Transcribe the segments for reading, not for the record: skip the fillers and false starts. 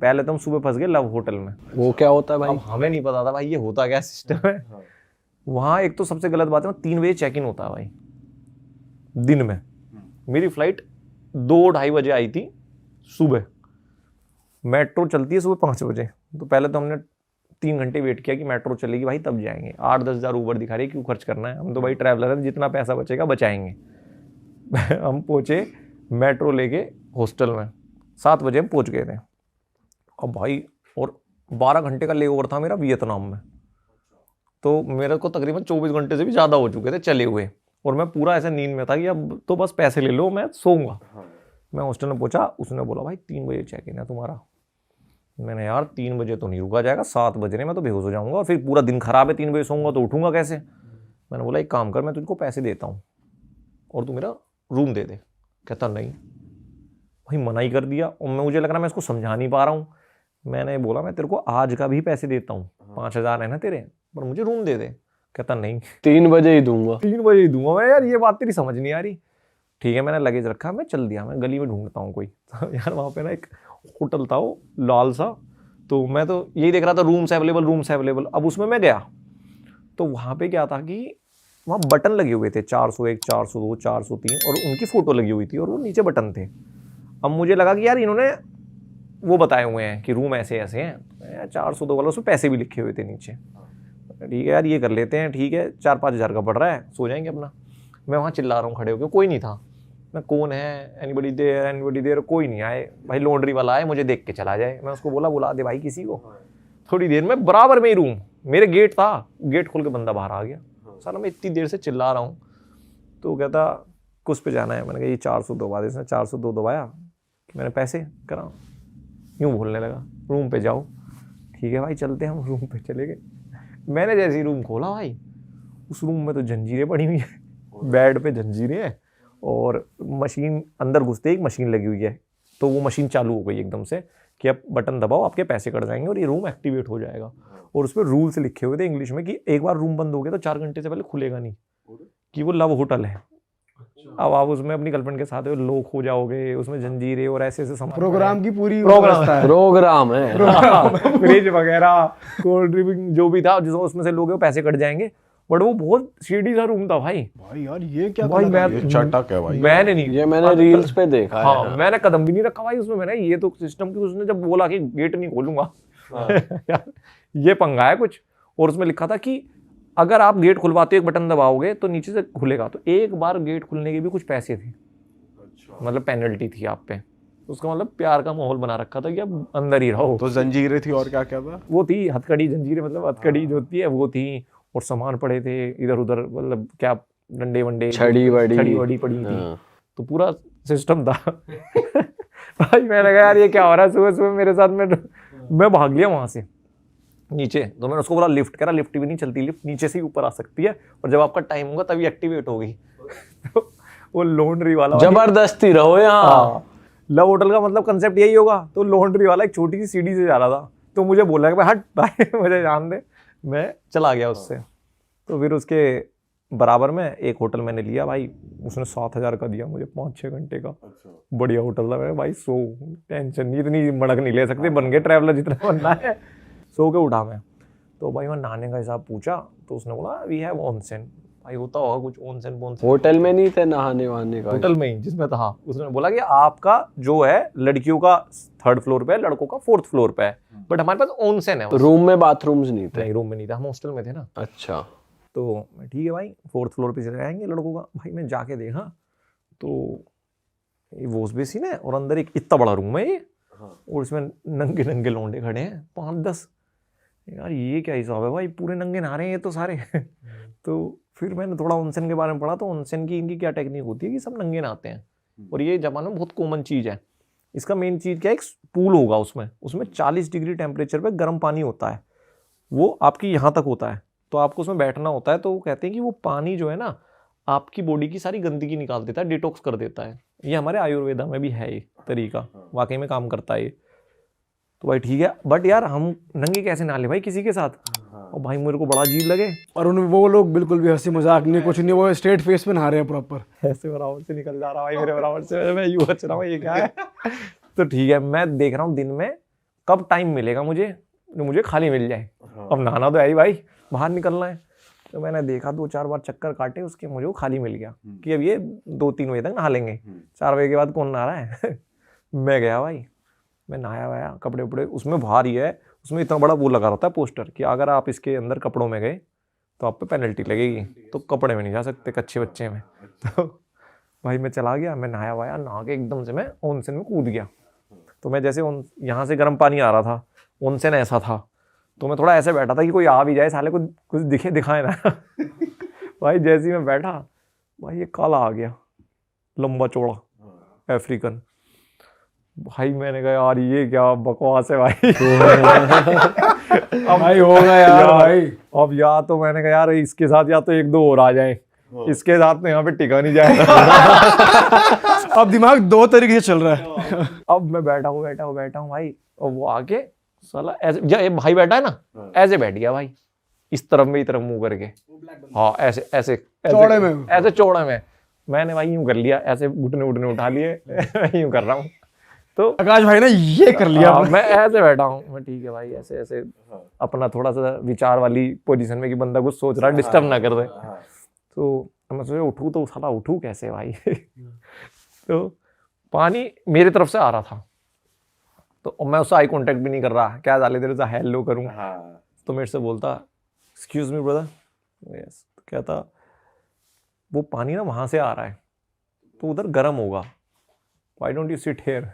पहले तो हम सुबह फंस गए लव होटल में। वो क्या होता है भाई? अब हमें नहीं पता था भाई ये होता क्या सिस्टम है। वहाँ एक तो सबसे गलत बात है 3 बजे चेक इन होता है भाई दिन में। मेरी फ्लाइट 2-2:30 बजे आई थी सुबह, मेट्रो चलती है सुबह 5 बजे। तो पहले तो हमने 3 घंटे वेट किया कि मेट्रो चलेगी भाई तब जाएंगे। 8-10 हज़ार ऊबर दिखा रही है, क्यों खर्च करना है, हम तो भाई ट्रैवलर है, जितना पैसा बचेगा बचाएंगे। हम पहुँचे मेट्रो लेके हॉस्टल में, 7 बजे हम पहुँच गए थे। अब भाई और 12 घंटे का ले ओवर था मेरा वियतनाम में, तो मेरे को तकरीबन 24 घंटे से भी ज़्यादा हो चुके थे चले हुए, और मैं पूरा ऐसे नींद में था कि अब तो बस पैसे ले लो मैं सोऊंगा। मैं हॉस्टल में पहुंचा, उसने बोला भाई 3 बजे चेक इन है तुम्हारा। मैंने यार 3 बजे तो नहीं रुका जाएगा, 7 बज रहे मैं तो बेहोश हो जाऊंगा, और फिर पूरा दिन खराब है, 3 बजे सोऊंगा तो उठूंगा कैसे। मैंने बोला एक काम कर, मैं तुझको पैसे देता हूँ और तू मेरा रूम दे दे। कहता नहीं। भाई मना ही कर दिया, और मुझे लग रहा मैं इसको समझा नहीं पा रहा हूँ। मैंने बोला मैं तेरे को आज का भी पैसे देता हूँ, 5,000 है ना तेरे, पर मुझे रूम दे दे। कहता नहीं 3 बजे ही दूंगा। 3 बजे ही दूंगा मैं। यार ये बात तेरी समझ नहीं आ रही। ठीक है, मैंने लगेज रखा, मैं चल दिया, मैं गली में ढूंढता हूँ कोई। तो यार वहाँ पे ना एक होटल था वो लाल सा, तो मैं तो यही देख रहा था रूम्स अवेलेबल। अब उसमें मैं गया तो वहाँ पे क्या था कि वहाँ बटन लगे हुए थे 401, 402, 403, और उनकी फ़ोटो लगी हुई थी और वो नीचे बटन थे। अब मुझे लगा कि यार इन्होंने वो बताए हुए हैं कि रूम ऐसे ऐसे हैं, 402 वाला, उसमें पैसे भी लिखे हुए थे नीचे। ठीक है यार ये कर लेते हैं, ठीक है 4-5 हज़ार का पड़ रहा है, सो जाएंगे अपना। मैं वहाँ चिल्ला रहा हूँ खड़े होकर, कोई नहीं था। मैं कौन है, एनीबडी देयर, कोई नहीं आए। भाई लॉन्ड्री वाला आए, मुझे देख के चला जाए। मैं उसको बोला बुला दे भाई किसी को। थोड़ी देर में बराबर में ही रूम, मेरे गेट था, गेट खोल के बंदा बाहर आ गया। साला मैं इतनी देर से चिल्ला रहा हूँ, तो कहता कुछ पे जाना है। मैंने कहा ये 400 दबा दे। इसने 402 दबाया, मैंने पैसे करा, यूँ बोलने लगा रूम पे जाओ। ठीक है भाई चलते हैं, हम रूम पे चले गए। मैंने जैसे ही रूम खोला भाई, उस रूम में तो जंजीरें पड़ी हुई है, बेड पे जंजीरें हैं, और मशीन अंदर घुसते ही एक मशीन लगी हुई है, तो वो मशीन चालू हो गई एकदम से कि अब बटन दबाओ आपके पैसे कट जाएंगे और ये रूम एक्टिवेट हो जाएगा। और उस पर रूल्स लिखे हुए थे इंग्लिश में कि एक बार रूम बंद हो गया तो 4 घंटे से पहले खुलेगा नहीं, कि वो लव होटल है। अब आप उसमें अपनी गर्लफ्रेंड के साथ लोग हो जाओगे, उसमें जंजीरें और ऐसे ऐसे प्रोग्राम की पूरी प्रोग्राम है फ्रिज वगैरह, कोल्ड ड्रिंक जो भी था, जिसमें उसमें से लोग पैसे कट जाएंगे। बट वो बहुत सीढ़ी सा रूम था भाई यार ये क्या भाई, ये चटक है भाई। मैंने नहीं, ये मैंने रील्स पे देखा है। हाँ मैंने कदम भी नहीं रखा भाई उसमें। मैंने ये तो सिस्टम की, उसने जब बोला कि गेट नहीं खोलूंगा यार ये पंगा है कुछ। और उसमें लिखा था कि अगर आप गेट खुलवाते हो, एक बटन दबाओगे तो नीचे से खुलेगा, तो एक बार गेट खुलने के भी कुछ पैसे थे, मतलब पेनल्टी थी आप पे। उसका मतलब प्यार का माहौल बना रखा था कि अब अंदर ही रहो। तो जंजीरें थी और क्या क्या था? वो थी हथकड़ी जंजीरें, मतलब हथकड़ी जो होती है वो थी, और सामान पड़े थे इधर उधर, मतलब क्या डंडे वंडे, छड़ी वड़ी पड़ी थी। तो पूरा सिस्टम था भाई मैंने कहा यार ये क्या हो रहा है सुबह सुबह मेरे साथ में। मैं भाग लिया वहां से नीचे। तो मैंने उसको बोला लिफ्ट करा, लिफ्ट भी नहीं चलती, लिफ्ट नीचे से ही ऊपर आ सकती है, और जब आपका टाइम होगा तभी एक्टिवेट होगी। तो वो लॉन्ड्री वाला जबरदस्ती रहो यहाँ। लव होटल का मतलब कंसेप्ट यही होगा। तो लॉन्ड्री वाला एक छोटी सी सीढ़ी से जा रहा था, तो मुझे बोला कि भाई हट भाई मुझे जान दे। मैं चला गया उससे। तो फिर उसके बराबर में एक होटल मैंने लिया भाई, उसने 7,000 का दिया मुझे 5-6 घंटे का। बढ़िया होटल था। मैं भाई सो, टेंशन नहीं, इतनी मड़क नहीं ले सकते, बन गए ट्रैवलर जितना बनना है। सो के उठा मैं, तो भाई मैं नहाने का हिसाब पूछा, तो उसने बोला वी हैव ऑनसेन। भाई होता होगा कुछ ऑनसेन बोनसेन। होटल में नहीं थे नहाने वहाने का? होटल में ही जिसमें था। उसने बोला कि आपका जो है लड़कियों का 3rd फ्लोर पे है, लड़कों का 4th फ्लोर पे है, बट हमारे पास ऑनसेन है। रूम में बाथरूम्स नहीं थे? नहीं रूम में नहीं था, हम हॉस्टल में थे ना। अच्छा। तो ठीक है भाई 4th फ्लोर पे चले जाएंगे लड़कों का। भाई मैं जाके देखा तो ये वॉश बेसिन है, और अंदर एक इतना बड़ा रूम है ये, और इसमें नंगे नंगे लौंडे खड़े हैं 5-10। यार ये क्या हिसाब है भाई, पूरे नंगे नहा रहे हैं ये तो सारे। तो फिर मैंने थोड़ा ऑनसेन के बारे में पढ़ा, तो ऑनसेन की इनकी क्या टेक्निक होती है कि सब नंगे नहाते हैं, और ये जमाने में बहुत कॉमन चीज़ है। इसका मेन चीज़ क्या है, एक पूल होगा उसमें 40 डिग्री टेम्परेचर पे गर्म पानी होता है, वो आपकी यहाँ तक होता है, तो आपको उसमें बैठना होता है। तो वो कहते हैं कि वो पानी जो है ना आपकी बॉडी की सारी गंदगी निकाल देता है, डिटॉक्स कर देता है। ये हमारे आयुर्वेदा में भी है ये तरीका, वाकई में काम करता है ये। तो भाई ठीक है, बट यार हम नंगे कैसे नहा ले भाई किसी के साथ, और भाई मेरे को बड़ा अजीब लगे। और उन वो लोग बिल्कुल भी हंसी मजाक नहीं, कुछ नहीं, वो स्ट्रेट फेस में नहा रहे हैं प्रॉपर। ऐसे बराबर से निकल जा रहा भाई मेरे बराबर से, मैं यूँ बच रहा हूँ ये क्या है। तो ठीक है, मैं देख रहा हूँ दिन में कब टाइम मिलेगा मुझे जो मुझे खाली मिल जाए। अब नहाना तो है ही भाई, बाहर निकलना है। तो मैंने देखा 2-4 बार चक्कर काटे उसके, मुझे वो खाली मिल गया कि अब ये 2-3 बजे तक नहा लेंगे, 4 बजे के बाद कौन नहा रहा है। मैं गया भाई, मैं नहाया वाया, कपड़े उपड़े, उसमें बाहर ही है, उसमें इतना बड़ा वो लगा रहता है पोस्टर कि अगर आप इसके अंदर कपड़ों में गए तो आप पे पेनल्टी लगेगी, तो कपड़े में नहीं जा सकते कच्चे बच्चे में। तो भाई मैं चला गया, मैं नहाया वाया, नहा के एकदम से मैं ऑनसेन में कूद गया। तो मैं जैसे यहाँ से गर्म पानी आ रहा था, ऑनसेन ऐसा था, तो मैं थोड़ा ऐसे बैठा था कि कोई आ भी जाए साले को कुछ दिखाए ना। भाई जैसे ही मैं बैठा, भाई ये काला आ गया, लंबा चौड़ा अफ्रीकन। भाई मैंने कहा यार ये क्या बकवास है भाई। अब भाई होगा यार भाई। अब या तो मैंने कहा यार इसके साथ या तो 1-2 और आ जाए, इसके साथ तो यहाँ पे टिका नहीं जाए। अब दिमाग 2 तरीके से चल रहा है। अब मैं बैठा हूँ भाई, और वो आके साला ऐसे, ये भाई बैठा है ना, ऐसे बैठ गया भाई, इस तरफ में, तरफ मुंह करके, हाँ ऐसे ऐसे चौड़े में, ऐसे चौड़े में। मैंने भाई यूं कर लिया, ऐसे घुटने उठा लिए। यूं कर रहा हूँ, तो आकाश भाई ने ये कर लिया। मैं ऐसे बैठा हूँ, मैं ठीक है भाई, ऐसे ऐसे अपना थोड़ा सा विचार वाली पोजीशन में कि बंदा कुछ सोच रहा है, डिस्टर्ब ना कर दे। तो मैं सोचा उठूँ तो साला उठूँ कैसे भाई। तो पानी मेरे तरफ से आ रहा था, तो मैं उससे आई कांटेक्ट भी नहीं कर रहा, क्या डाले देर से हेलो करूँ। तो मेरे से बोलता एक्सक्यूज मी ब्रदर, यस। तो कहता वो पानी ना वहाँ से आ रहा है, तो उधर गर्म होगा, why don't you sit here.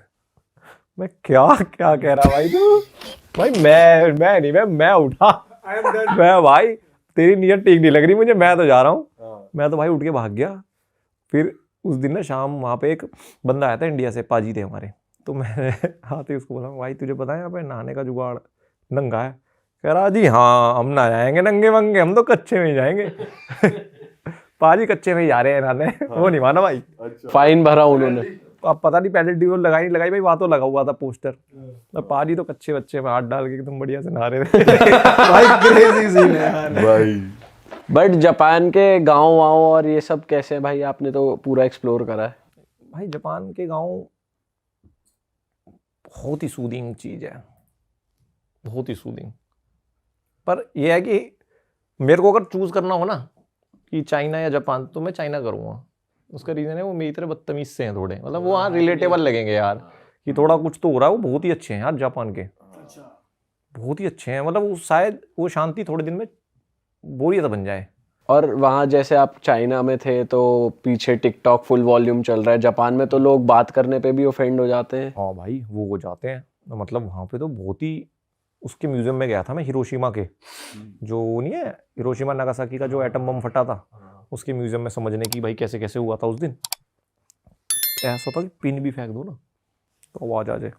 मैं क्या क्या कह रहा भाई तू। भाई मैं उठा, मैं भाई तेरी नीयत ठीक नहीं लग रही मुझे, मैं तो जा रहा हूँ। मैं तो भाई उठ के भाग गया। फिर उस दिन ना शाम वहाँ पे एक बंदा आया था इंडिया से, पाजी थे हमारे। तो मैंने आते उसको बोला भाई तुझे पता है यहाँ पे नहाने का जुगाड़ नंगा है। कह रहा जी हाँ हम ना जाएंगे नंगे वंगे, हम तो कच्चे में ही जाएंगे। पाजी कच्चे में ही जा रहे हैं नहाने। वो नहीं माना भाई, फाइन भरा उन्होंने। अब पता नहीं पेनल्टी वो लगाई नहीं लगाई भाई, वहाँ तो लगा हुआ था पोस्टर। तो पाजी तो कच्चे बच्चे में हाथ डाल के एकदम बढ़िया से नहा रहे थे। भाई क्रेजी सीन है यार भाई। बट जापान के गांव वाँव और ये सब कैसे है भाई, आपने तो पूरा एक्सप्लोर करा है। भाई जापान के गांव बहुत ही सूदिंग चीज़ है, बहुत ही सूदिंग। पर यह है कि मेरे को अगर चूज करना हो ना कि चाइना या जापान, तो मैं चाइना करूँगा। उसका रीज़न है वो मेरी तरह बदतमीज से हैं थोड़े, मतलब वो हाँ रिलेटेबल लगेंगे यार कि थोड़ा कुछ तो हो रहा है। वो बहुत ही अच्छे हैं यार जापान के, बहुत ही अच्छे हैं। मतलब वो शायद वो शांति थोड़े दिन में बोरियत बन जाए। और वहाँ जैसे आप चाइना में थे तो पीछे टिकटॉक फुल वॉल्यूम चल रहा है, जापान में तो लोग बात करने पे भी ऑफेंड हो जाते हैं। हाँ भाई वो हो जाते हैं, मतलब वहाँ पे तो बहुत ही। उसके म्यूजियम में गया था मैं, हिरोशिमा के, जो नहीं है हिरोशिमा नागासाकी का जो एटम बम फटा था, उसके म्यूजियम में समझने की भाई कैसे कैसे हुआ था उस दिन। ऐसा था कि पिन भी फेंक दो ना तो आवाज आ जाए।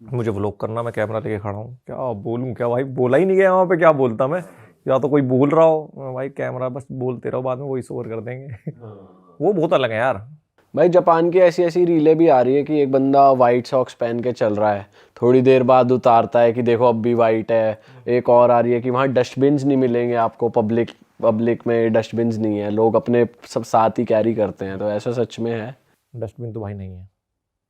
मुझे व्लॉग करना, मैं कैमरा लेके खड़ा हूँ, क्या बोलूँ, क्या भाई बोला ही नहीं गया वहाँ पे, क्या बोलता मैं। या तो कोई बोल रहा हो भाई, कैमरा बस बोलते रहो, बाद में वॉइस ओवर कर देंगे। वो बहुत अलग है यार। भाई जापान की ऐसी ऐसी रीलें भी आ रही है कि एक बंदा वाइट सॉक्स पहन के चल रहा है, थोड़ी देर बाद उतारता है कि देखो अब भी वाइट है। एक और आ रही है कि वहाँ डस्टबिन्स नहीं मिलेंगे आपको, पब्लिक में डस्टबिन्स नहीं है, लोग अपने सब साथ ही कैरी करते हैं। तो ऐसा सच में है? डस्टबिन तो भाई नहीं है,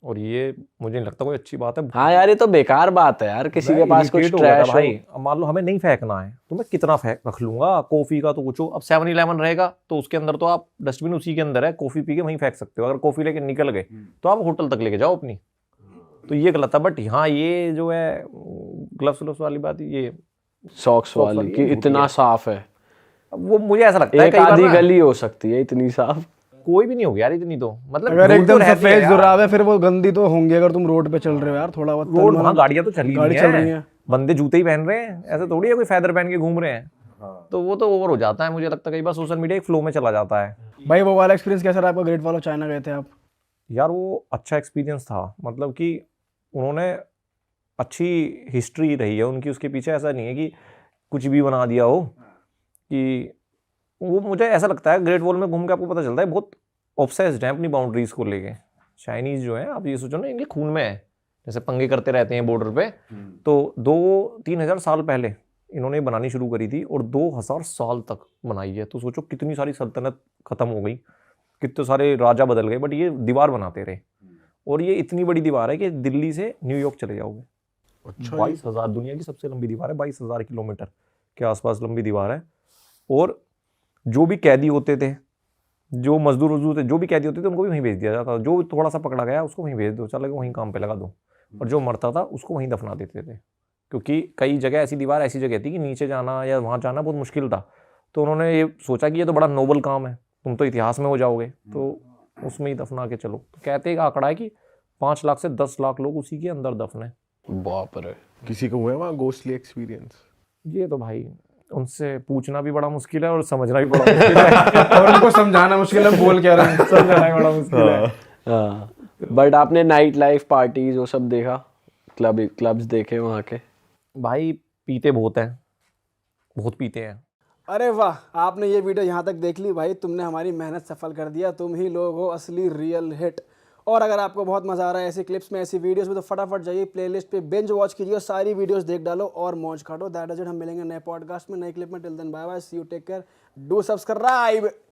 और ये मुझे नहीं लगता कोई अच्छी बात है। हाँ यार ये तो बेकार बात है यार, किसी के पास कुछ ट्रैश हो। भाई अब मान लो हमें नहीं फेंकना है तो मैं कितना फेंक रख लूंगा। कॉफी का तो कुछ हो, अब 7-11 रहेगा तो उसके अंदर तो आप डस्टबिन उसी के अंदर है, कॉफी पी के वहीं फेंक सकते हो। अगर कॉफी लेके निकल गए तो आप होटल तक लेके जाओ अपनी, तो ये गलत है। बट हाँ ये जो है ग्लव्स वाली बात, ये सॉक्स वाली कि इतना साफ है, वो मुझे ऐसा लगता है एक आधी गली हो सकती है इतनी साफ। कोई भी नहीं होगी यार इतनी तो, मतलब अगर एकदम सफेद जुराब है फिर वो गंदी तो होंगी। अगर तुम रोड पे चल रहे हो यार, थोड़ा बहुत रोड वहाँ गाड़ियां तो चल रही हैं, बंदे जूते ही पहन रहे हैं, ऐसे थोड़ी है कोई फैदर पहन के घूम रहे हैं। तो वो तो ओवर हो जाता है, मुझे लगता है कई बार सोशल मीडिया एक फ्लो में चला जाता है। भाई वो वाला एक्सपीरियंस कैसा रहा आपका, ग्रेट वॉल ऑफ चाइना गए थे आप? यार वो अच्छा एक्सपीरियंस था, मतलब कि उन्होंने अच्छी हिस्ट्री रही है उनकी उसके पीछे। ऐसा नहीं है कि कुछ भी बना दिया हो, कि वो मुझे ऐसा लगता है ग्रेट वॉल में घूम के आपको पता चलता है बहुत ऑब्सेस्ड हैं अपनी बाउंड्रीज को लेके। चाइनीज जो है, आप ये सोचो ना इनके खून में है, जैसे पंगे करते रहते हैं बॉर्डर पे। तो 2-3 हज़ार साल पहले इन्होंने बनानी शुरू करी थी और 2000 साल तक बनाई है। तो सोचो कितनी सारी सल्तनत खत्म हो गई, कितने सारे राजा बदल गए, बट ये दीवार बनाते रहे। और ये इतनी बड़ी दीवार है कि दिल्ली से न्यूयॉर्क चले जाओगे। 22,000 दुनिया की सबसे लंबी दीवार है, 22,000 किलोमीटर के आसपास लंबी दीवार है। और जो भी कैदी होते थे, जो मजदूर थे, जो भी कैदी होते थे, उनको भी वहीं भेज दिया जाता था। जो थोड़ा सा पकड़ा गया उसको वहीं भेज दो, चलो वहीं काम पे लगा दो। और जो मरता था उसको वहीं दफना देते थे, क्योंकि कई जगह ऐसी दीवार ऐसी जगह थी कि नीचे जाना या वहाँ जाना बहुत मुश्किल था। तो उन्होंने ये सोचा कि ये तो बड़ा नोबल काम है, तुम तो इतिहास में हो जाओगे, तो उसमें ही दफना के चलो। तो कहते का आंकड़ा है कि 5 लाख से 10 लाख लोग उसी के अंदर दफन है। बाप रे। किसी को हुआ है वहाँ घोस्टली एक्सपीरियंस? ये तो भाई उनसे पूछना भी बड़ा मुश्किल है और समझना भी बड़ा मुश्किल है। और उनको समझाना मुश्किल है, बोल क्या रहे हैं। समझना भी बड़ा मुश्किल है। हाँ, बट आपने नाइट लाइफ पार्टीज वो सब देखा, क्लब्स देखे वहाँ के? भाई पीते बहुत हैं, बहुत पीते हैं। अरे वाह, आपने ये वीडियो यहाँ तक देख ली भाई, तुमने हमारी मेहनत सफल कर दिया। तुम ही लोग हो असली रियल हिट। और अगर आपको बहुत मजा आ रहा है ऐसी क्लिप्स में, ऐसी वीडियोस में, तो फटाफट जाइए प्लेलिस्ट पे, बिंज वॉच कीजिए, सारी वीडियोस देख डालो और मौज काटो। That is it. हम मिलेंगे नए पॉडकास्ट में, नई क्लिप में। Till then bye bye, see you, take care, do subscribe.